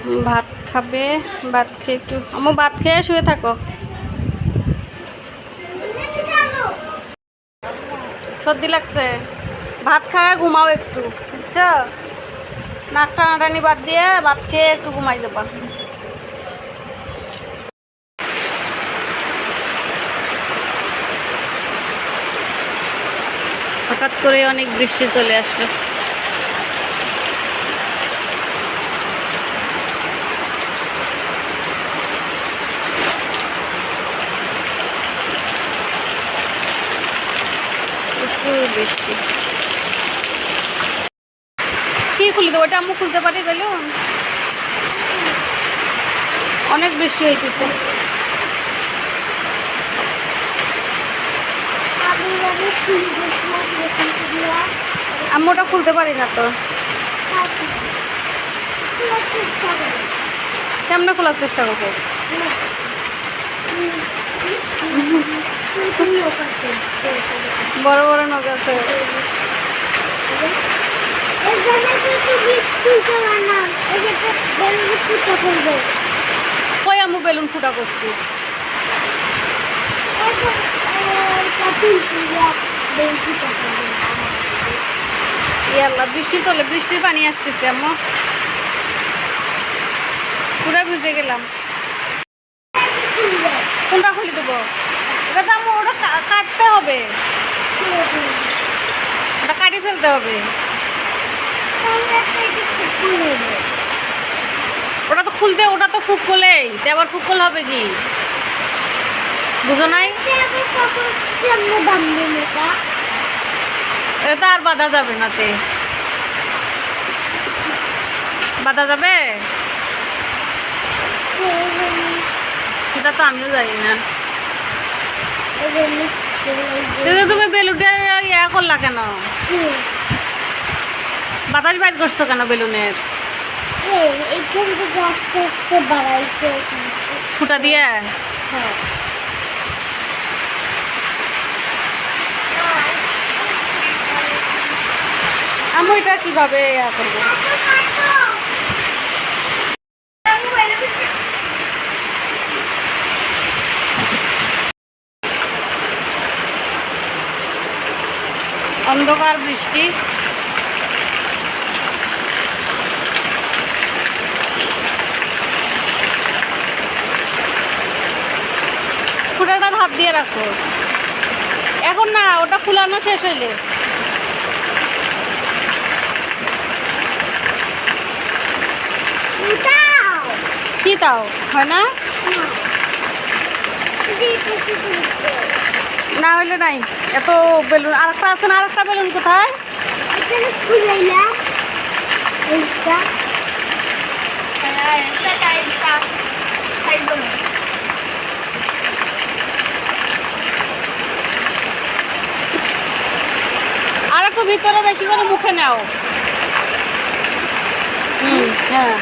ভাত খাবে, ভাত খেয়ে একটু আম্মু ভাত খেয়ে শুয়ে থাকো। সর্দি লাগছে, ভাত খায় ঘুমাও একটু, বুঝছো? নাক টানাটানি বাদ দিয়ে ভাত খেয়ে একটু ঘুমাই দেবা। হঠাৎ করে অনেক বৃষ্টি চলে আসলো। প্রচুর বৃষ্টি। কি খুলে দেবো? ওটা আম্মু খুলতে পারি বেলুন? অনেক বৃষ্টি হইতেছে। আম্মু ওটা খুলতে পারি না তো। কেমনে খোলার চেষ্টা করবো? বড় বড় নখ আছে। কই আম্মু বেলুন ফুটা করছি? আল্লাহ, বৃষ্টি চলে, বৃষ্টির পানি আসতেছে আম্মু, পুরা ভিজে গেলাম। কোনটা খুলে দেবো? এটা তো আম্মু ওটা কাটতে হবে, ওটা কাটি ফেলতে হবে। ওটা তো খুলতে, ওটা তো ফুক করলেই আবার ফুক করলে হবে কি? বুঝো নাই? এটা আর বাঁধা যাবে না, তে বাঁধা যাবে? সেটা তো আমিও জানি না। তুমি বেলুনটা ইয়া করলা কেন? বাতাস বাইর করছো কেন বেলুনের? ফুটা দিয়ে? আমি এটা কিভাবে ইয়া করবো? অন্ধকার বৃষ্টি, ফুটাটা হাত দিয়ে রাখো এখন না, ওটা ফুলানো শেষ হইলে। কি তাও হয় না? না হইলে নাই। এত বেলুন আরেকটা আছে না? আরেকটা বেলুন কোথায়? আর একটু ভিতরে বেশি করে মুখে নাও। হ্যাঁ।